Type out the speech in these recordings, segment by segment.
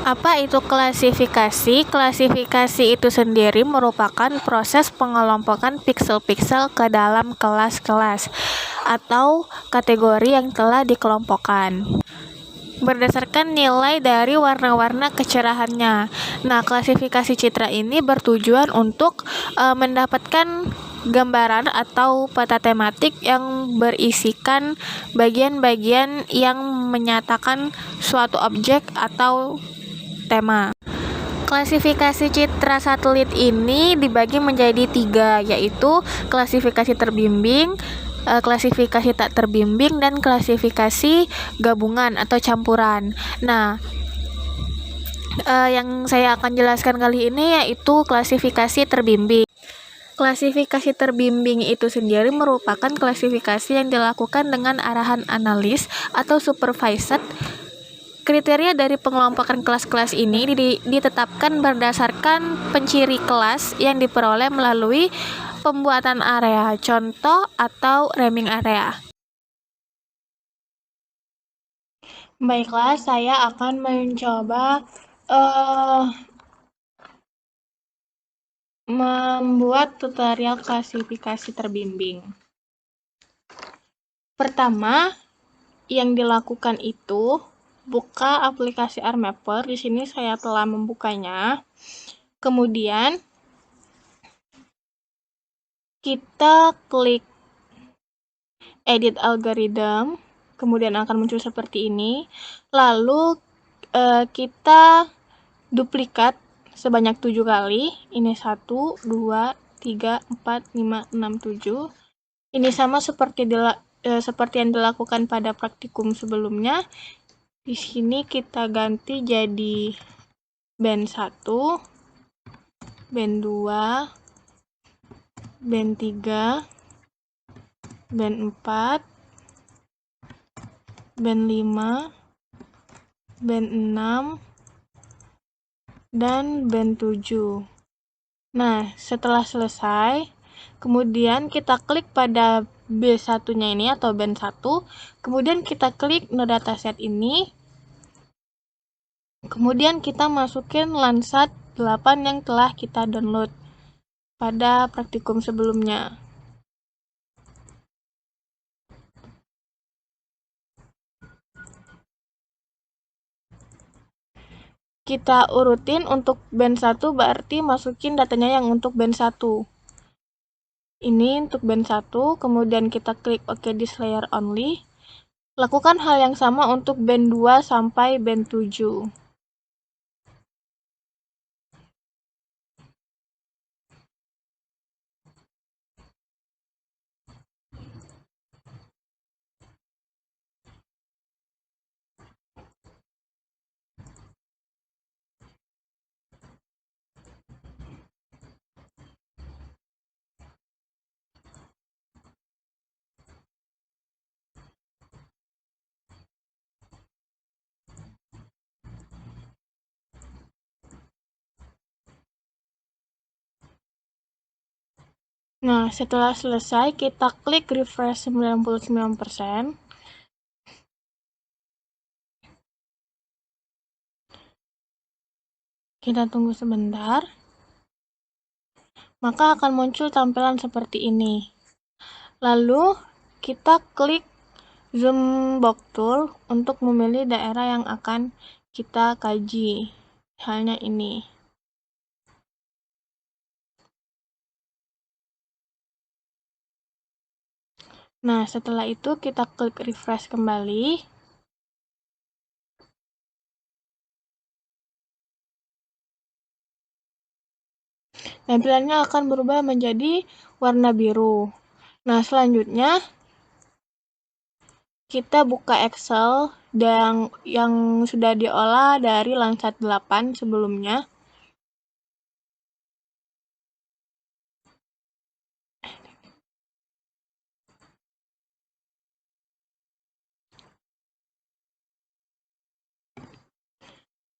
Apa itu klasifikasi? Klasifikasi itu sendiri merupakan proses pengelompokan piksel-piksel ke dalam kelas-kelas atau kategori yang telah dikelompokkan berdasarkan nilai dari warna-warna kecerahannya. Nah, klasifikasi citra ini bertujuan untuk mendapatkan gambaran atau peta tematik yang berisikan bagian-bagian yang menyatakan suatu objek atau tema. Klasifikasi citra satelit ini dibagi menjadi 3, yaitu klasifikasi terbimbing, klasifikasi tak terbimbing, dan klasifikasi gabungan atau campuran. Nah, yang saya akan jelaskan kali ini yaitu klasifikasi terbimbing. Klasifikasi terbimbing itu sendiri merupakan klasifikasi yang dilakukan dengan arahan analis atau supervised. Kriteria dari pengelompokan kelas-kelas ini ditetapkan berdasarkan penciri kelas yang diperoleh melalui pembuatan area contoh atau Reming area. Baiklah, saya akan mencoba membuat tutorial klasifikasi terbimbing. Pertama, yang dilakukan itu buka aplikasi R-Mapper. Di sini saya telah membukanya. Kemudian kita klik edit algorithm, kemudian akan muncul seperti ini. Lalu kita duplikat sebanyak 7 kali. Ini 1, 2, 3, 4, 5, 6, 7. Ini sama seperti yang dilakukan pada praktikum sebelumnya. Di sini kita ganti jadi band 1, band 2, band 3, band 4, band 5, band 6, dan band 7. Nah, setelah selesai, kemudian kita klik pada B1-nya ini atau band 1, kemudian kita klik no dataset ini, kemudian kita masukin Landsat 8 yang telah kita download pada praktikum sebelumnya. Kita urutin untuk band 1, berarti masukin datanya yang untuk band 1. Ini untuk band 1, kemudian kita klik OK this layer only. Lakukan hal yang sama untuk band 2 sampai band 7. Nah, setelah selesai, kita klik refresh 99%. Kita tunggu sebentar. Maka akan muncul tampilan seperti ini. Lalu, kita klik zoom box tool untuk memilih daerah yang akan kita kaji. Halnya ini. Nah, setelah itu kita klik refresh kembali. Tampilannya akan berubah menjadi warna biru. Nah, selanjutnya kita buka Excel yang sudah diolah dari Landsat 8 sebelumnya.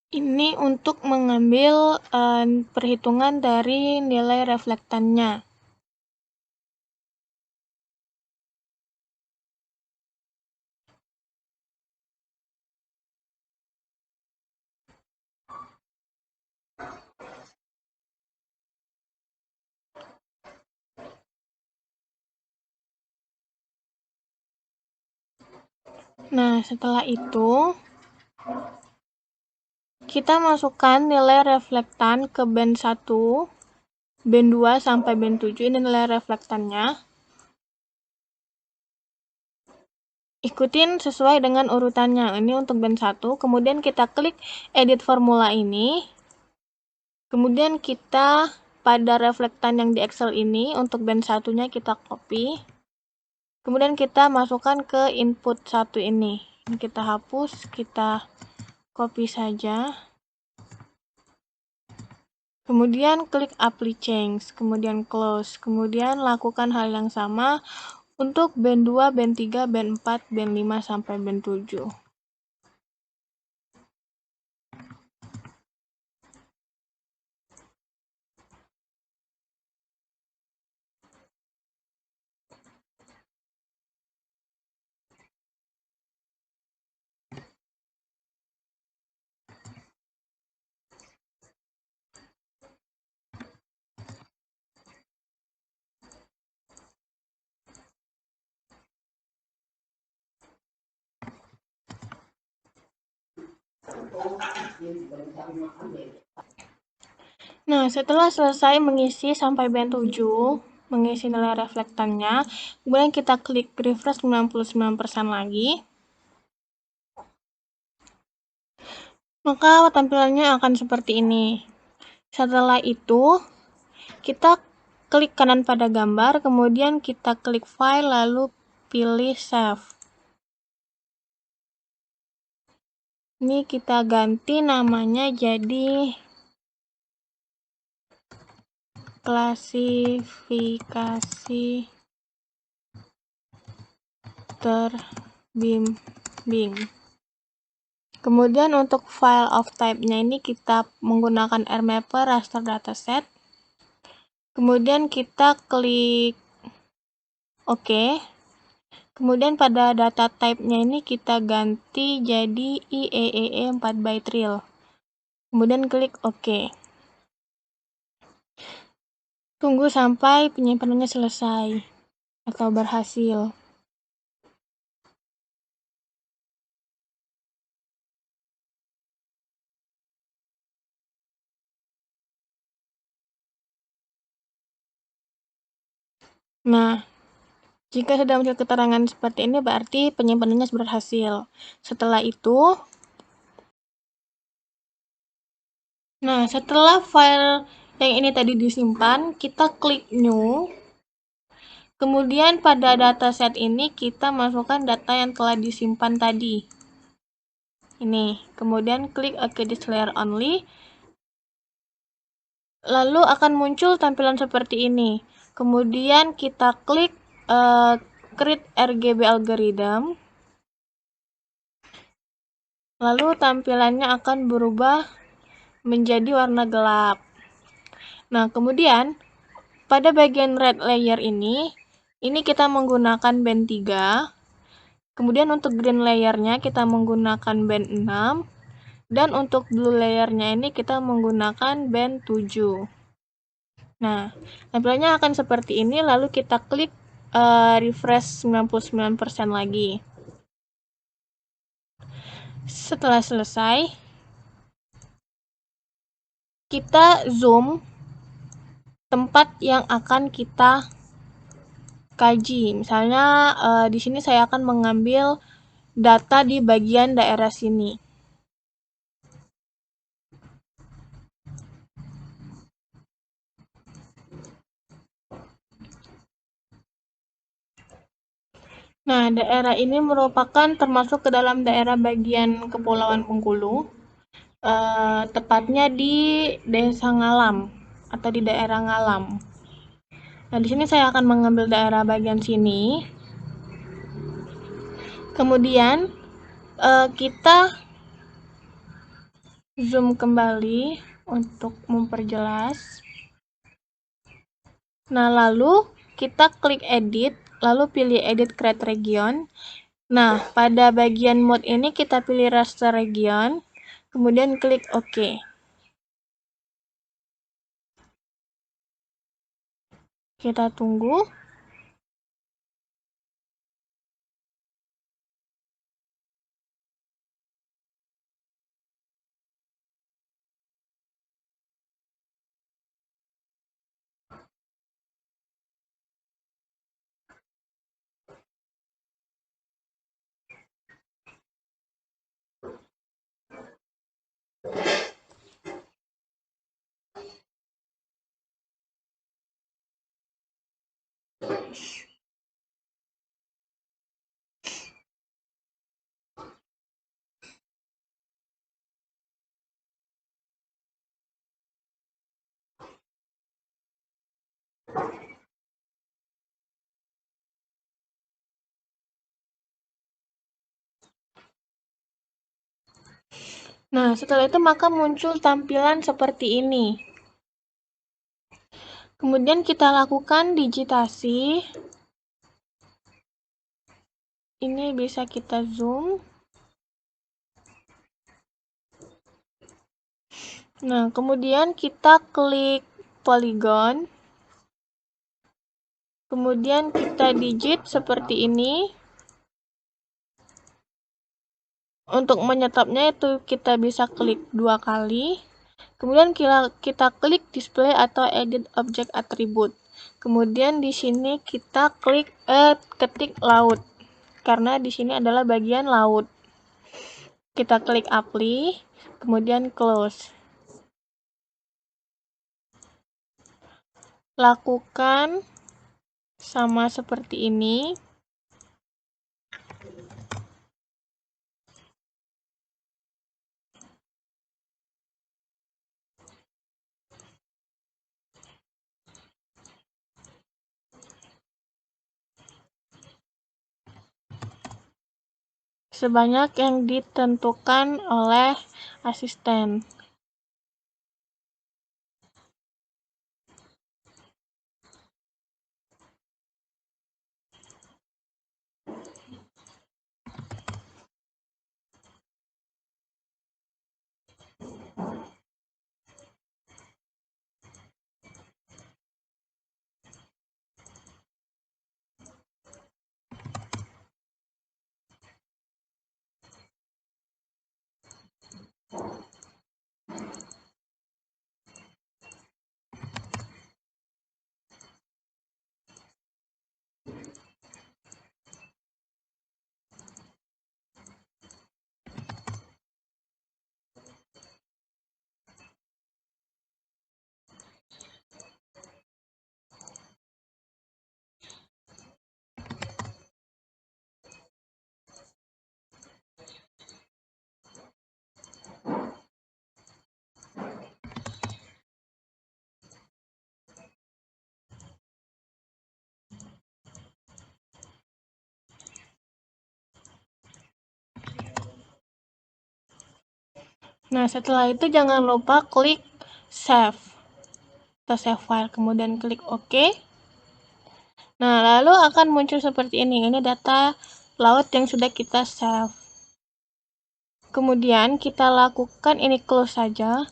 Ini untuk mengambil perhitungan dari nilai reflektannya. Nah, setelah itu kita masukkan nilai reflektan ke band 1, band 2 sampai band 7, ini nilai reflektannya. Ikutin sesuai dengan urutannya. Ini untuk band 1, kemudian kita klik edit formula ini. Kemudian kita pada reflektan yang di Excel ini, untuk band 1-nya kita copy. Kemudian kita masukkan ke input 1 ini. Ini kita hapus, kita copy saja. Kemudian klik apply change, kemudian close. Kemudian lakukan hal yang sama untuk band 2, band 3, band 4, band 5, sampai band 7. Nah, setelah selesai mengisi sampai band 7, mengisi nilai reflektannya, kemudian kita klik refresh 99% lagi. Maka tampilannya akan seperti ini. Setelah itu, kita klik kanan pada gambar, kemudian kita klik file, lalu pilih save. Ini kita ganti namanya jadi klasifikasi terbimbing. Kemudian untuk file of type-nya ini kita menggunakan RMapper raster dataset. Kemudian kita klik OK. Kemudian pada data type-nya ini kita ganti jadi IEEE 4 byte real. Kemudian klik OK. Tunggu sampai penyimpanannya selesai atau berhasil. Nah, jika sudah muncul keterangan seperti ini, berarti penyimpanannya berhasil. Setelah itu, setelah file yang ini tadi disimpan, kita klik New. Kemudian pada dataset ini kita masukkan data yang telah disimpan tadi. Ini. Kemudian klik OK this layer only. Lalu akan muncul tampilan seperti ini. Kemudian kita klik create RGB algorithm. Lalu tampilannya akan berubah menjadi warna gelap. Nah, kemudian pada bagian red layer ini kita menggunakan band 3. Kemudian untuk green layernya kita menggunakan band 6. Dan untuk blue layernya ini kita menggunakan band 7. Nah, tampilannya akan seperti ini, lalu kita klik refresh 99% lagi. Setelah selesai, kita zoom tempat yang akan kita kaji. Misalnya di sini saya akan mengambil data di bagian daerah sini. Nah, daerah ini merupakan termasuk ke dalam daerah bagian Kepulauan Bengkulu, tepatnya di Desa Ngalam atau di daerah Ngalam. Nah, di sini saya akan mengambil daerah bagian sini. Kemudian kita zoom kembali untuk memperjelas. Nah, lalu kita klik edit, lalu pilih edit create region. Nah, pada bagian mode ini kita pilih raster region, kemudian klik OK. Kita tunggu. Nah, setelah itu maka muncul tampilan seperti ini. Kemudian kita lakukan digitasi. Ini bisa kita zoom. Nah, kemudian kita klik polygon. Kemudian kita digit seperti ini. Untuk menyetopnya itu kita bisa klik 2 kali. Kemudian kita klik display atau edit object attribute. Kemudian di sini kita ketik laut. Karena di sini adalah bagian laut. Kita klik apply, kemudian close. Lakukan sama seperti ini. Sebanyak yang ditentukan oleh asisten. Nah, setelah itu jangan lupa klik save atau save file, kemudian klik OK. Nah, lalu akan muncul seperti ini. Ini data laut yang sudah kita save. Kemudian kita lakukan ini close saja.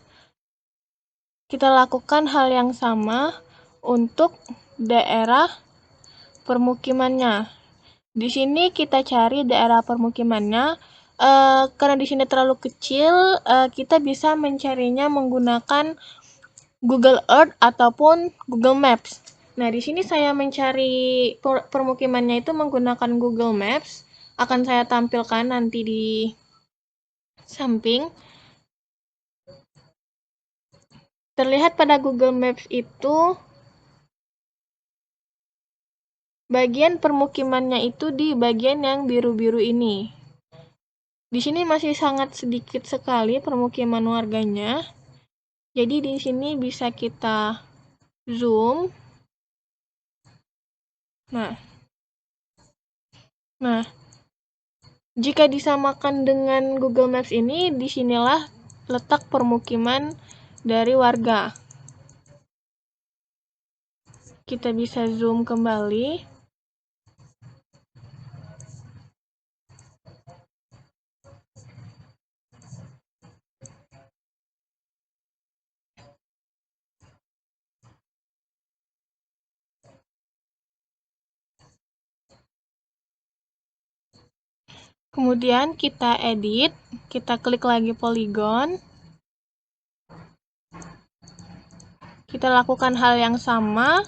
Kita lakukan hal yang sama untuk daerah permukimannya. Di sini kita cari daerah permukimannya. Karena di sini terlalu kecil, kita bisa mencarinya menggunakan Google Earth ataupun Google Maps. Nah, di sini saya mencari permukimannya itu menggunakan Google Maps. Akan saya tampilkan nanti di samping. Terlihat pada Google Maps itu bagian permukimannya itu di bagian yang biru-biru ini. Di sini masih sangat sedikit sekali permukiman warganya. Jadi di sini bisa kita zoom. Nah, jika disamakan dengan Google Maps ini, disinilah letak permukiman dari warga. Kita bisa zoom kembali. Kemudian kita edit, kita klik lagi polygon. Kita lakukan hal yang sama.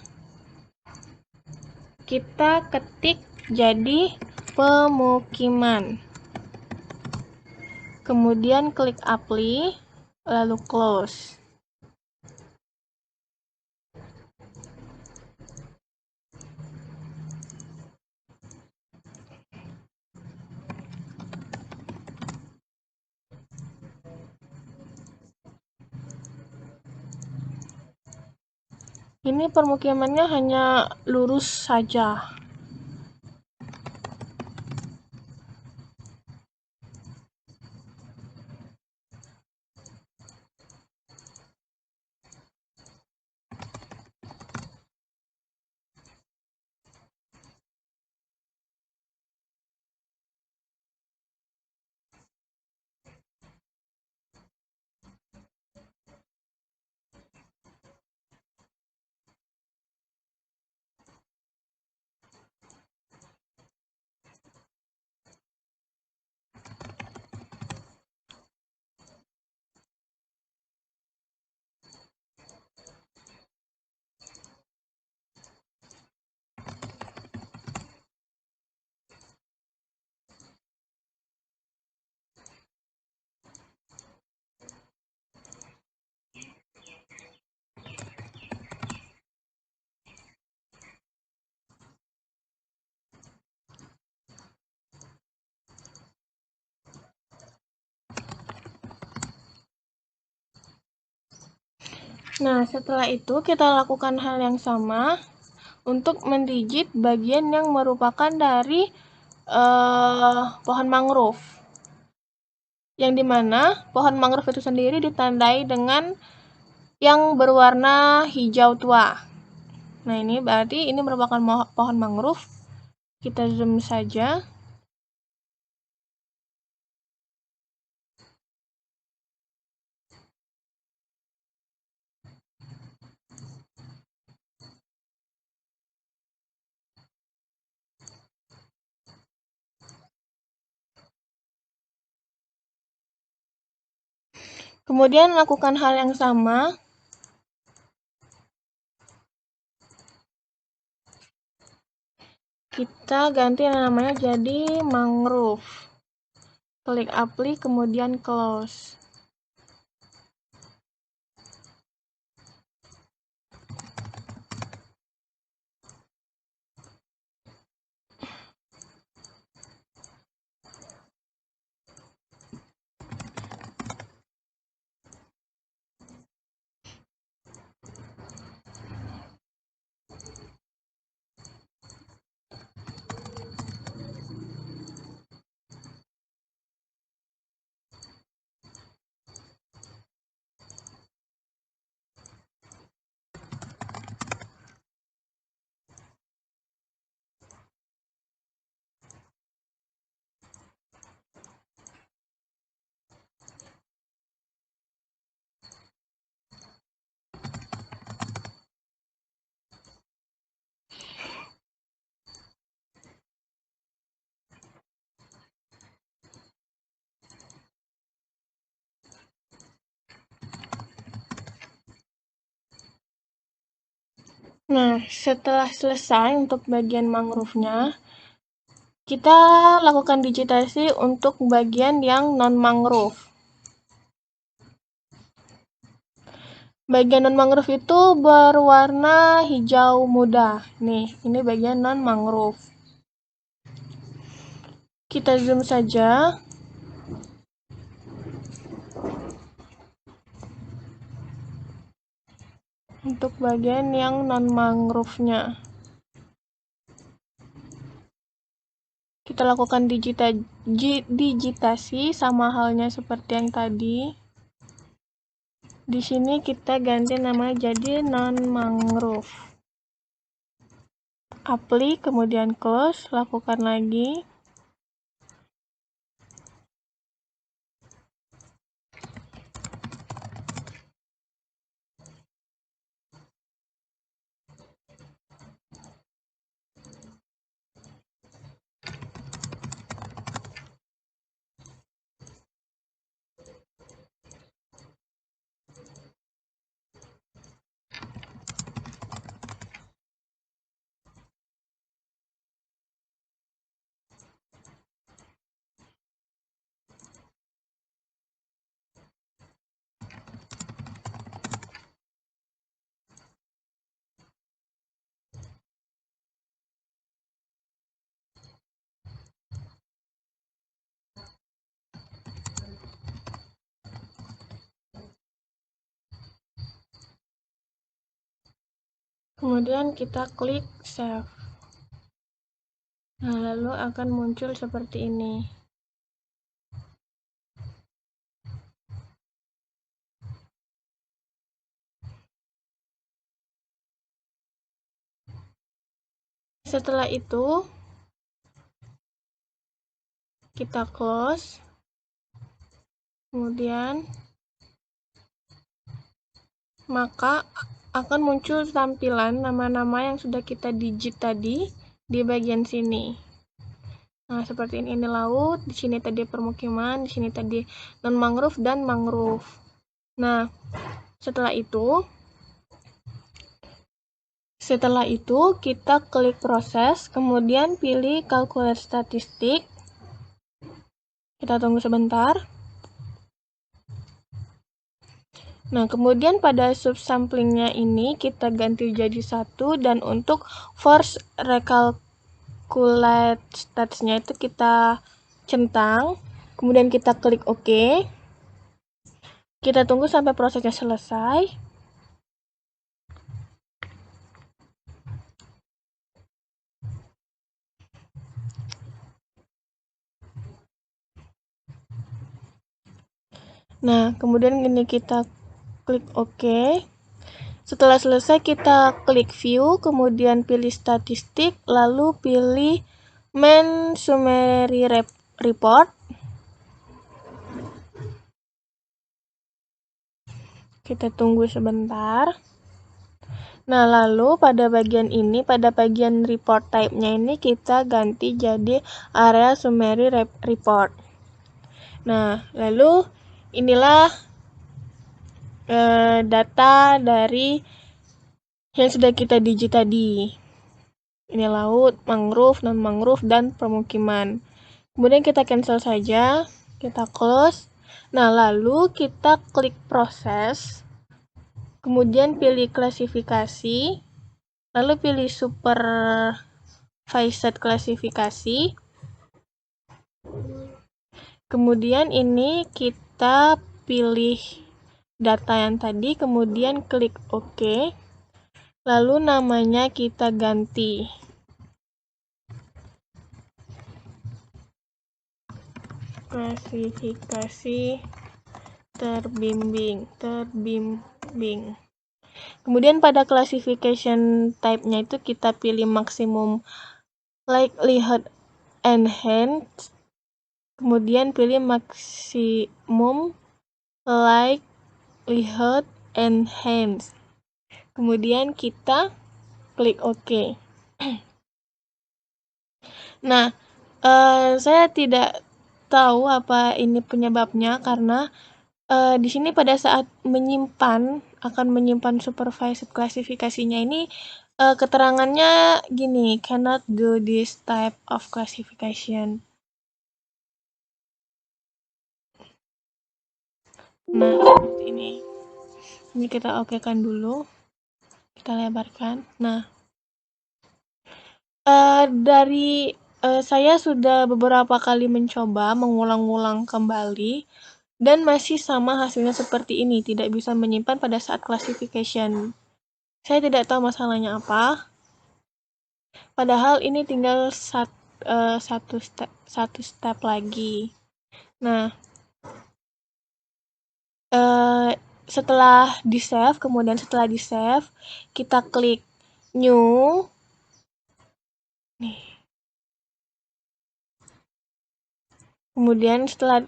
Kita ketik jadi pemukiman. Kemudian klik apply, lalu close. Ini permukimannya hanya lurus saja. Nah, setelah itu kita lakukan hal yang sama untuk mendigit bagian yang merupakan dari pohon mangrove. Yang dimana pohon mangrove itu sendiri ditandai dengan yang berwarna hijau tua. Nah, ini berarti ini merupakan pohon mangrove. Kita zoom saja. Kemudian lakukan hal yang sama kita ganti namanya jadi mangrove. Klik apply, kemudian close. Nah, setelah selesai untuk bagian mangrove-nya, kita lakukan digitasi untuk bagian yang non-mangrove. Bagian non-mangrove itu berwarna hijau muda. Nih, ini bagian non-mangrove. Kita zoom saja. Untuk bagian yang non-mangrove-nya. Kita lakukan digitasi sama halnya seperti yang tadi. Di sini kita ganti namanya jadi non-mangrove. Apply, kemudian close, lakukan lagi. Kemudian kita klik save. Nah, lalu akan muncul seperti ini. Setelah itu, kita close. Kemudian, maka akan muncul tampilan nama-nama yang sudah kita digit tadi di bagian sini. Nah, seperti ini laut, di sini tadi permukiman, di sini tadi non-mangrove dan mangrove. Nah, setelah itu kita klik proses, kemudian pilih calculate statistik. Kita tunggu sebentar. Nah, kemudian pada subsamplingnya ini kita ganti jadi 1, dan untuk force recalculate statsnya itu kita centang, kemudian kita klik OK. Kita tunggu sampai prosesnya selesai. Nah, kemudian ini kita klik OK. Setelah selesai kita klik view, kemudian pilih statistik, lalu pilih main summary report. Kita tunggu sebentar. Nah, lalu pada bagian ini, pada bagian report type-nya ini kita ganti jadi area summary report. Nah, lalu inilah data dari yang sudah kita digit tadi. Ini laut, mangrove, non-mangrove, dan permukiman. Kemudian kita cancel saja, kita close. Nah, lalu kita klik proses, kemudian pilih klasifikasi, lalu pilih supervised klasifikasi. Kemudian ini kita pilih data yang tadi, kemudian klik OK. Lalu namanya kita ganti. Klasifikasi terbimbing. Kemudian pada classification type-nya itu kita pilih maximum likelihood enhanced. Kemudian pilih maximum likelihood enhanced. Kemudian kita klik OK. Nah, saya tidak tahu apa ini penyebabnya, karena di sini pada saat akan menyimpan supervised klasifikasinya ini, keterangannya gini, cannot do this type of classification. Nah, seperti ini. Ini kita okekan dulu. Kita lebarkan. Nah, dari saya sudah beberapa kali mencoba mengulang-ulang kembali, dan masih sama hasilnya seperti ini, tidak bisa menyimpan pada saat classification. Saya tidak tahu masalahnya apa. Padahal ini tinggal satu step lagi. Nah, setelah di save, kita klik new. Nih. Kemudian setelah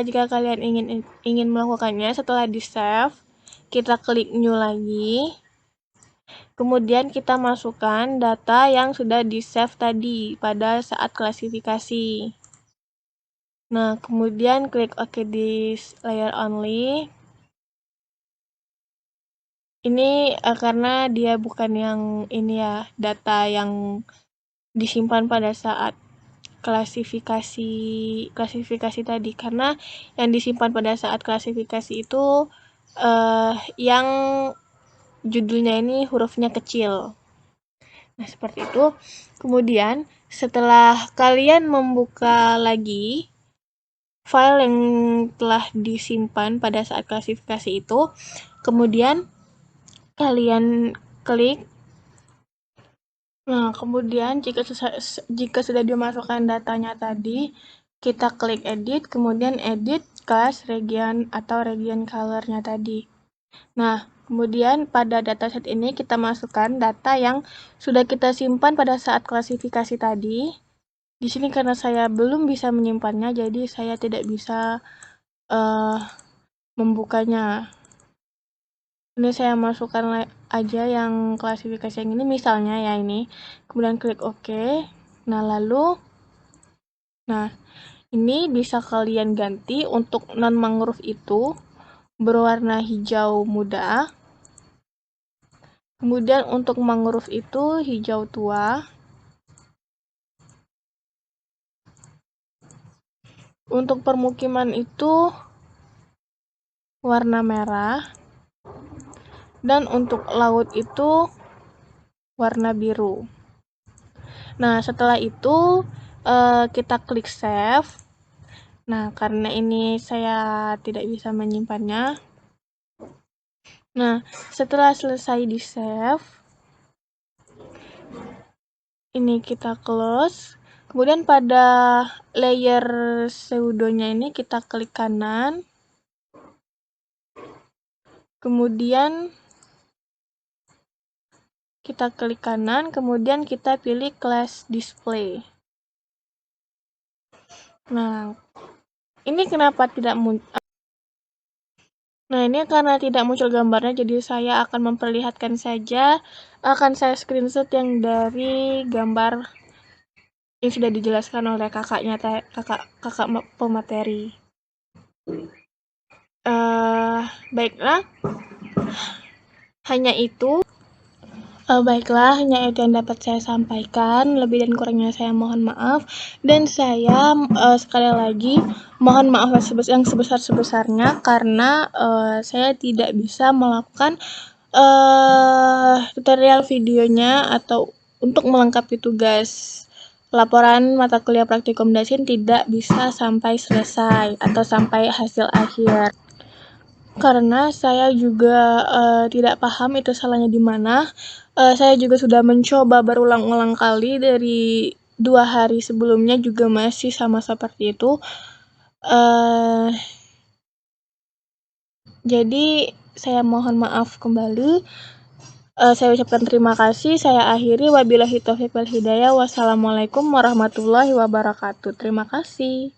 jika kalian ingin melakukannya, setelah di save, kita klik new lagi. Kemudian kita masukkan data yang sudah di save tadi pada saat klasifikasi. Nah, kemudian klik OK di layer only. Ini karena dia bukan yang ini ya, data yang disimpan pada saat klasifikasi tadi, karena yang disimpan pada saat klasifikasi itu yang judulnya ini hurufnya kecil. Nah, seperti itu. Kemudian setelah kalian membuka lagi file yang telah disimpan pada saat klasifikasi itu, kemudian kalian klik Nah, kemudian jika sudah dimasukkan datanya tadi, kita klik edit, kemudian edit class region atau region color-nya tadi. Nah, kemudian pada dataset ini kita masukkan data yang sudah kita simpan pada saat klasifikasi tadi. Di sini karena saya belum bisa menyimpannya, jadi saya tidak bisa membukanya. Ini saya masukkan aja yang klasifikasi yang ini, misalnya ya ini. Kemudian klik OK. Nah, ini bisa kalian ganti untuk non-mangrove itu berwarna hijau muda. Kemudian untuk mangrove itu hijau tua. Untuk permukiman itu warna merah. Dan untuk laut itu warna biru. Nah, setelah itu kita klik save. Nah, karena ini saya tidak bisa menyimpannya. Nah, setelah selesai di save, ini kita close. Kemudian pada layer pseudonya ini kita klik kanan. Kemudian kita klik kanan, kemudian kita pilih class display. Nah, ini kenapa tidak muncul? Nah, ini karena tidak muncul gambarnya, jadi saya akan memperlihatkan saja. Akan saya screenshot yang dari gambar yang sudah dijelaskan oleh kakak pemateri. Baiklah, hanya itu. Baiklah, hanya itu yang dapat saya sampaikan. Lebih dan kurangnya saya mohon maaf. Dan saya sekali lagi mohon maaf yang sebesar-sebesarnya karena saya tidak bisa melakukan tutorial videonya atau untuk melengkapi tugas laporan mata kuliah praktikum Dasin tidak bisa sampai selesai atau sampai hasil akhir. Karena saya juga tidak paham itu salahnya di mana. Saya juga sudah mencoba berulang-ulang kali dari 2 hari sebelumnya juga masih sama seperti itu. Jadi saya mohon maaf kembali. Saya ucapkan terima kasih. Saya akhiri. Wabillahi taufiq wal hidayah. Wassalamualaikum warahmatullahi wabarakatuh. Terima kasih.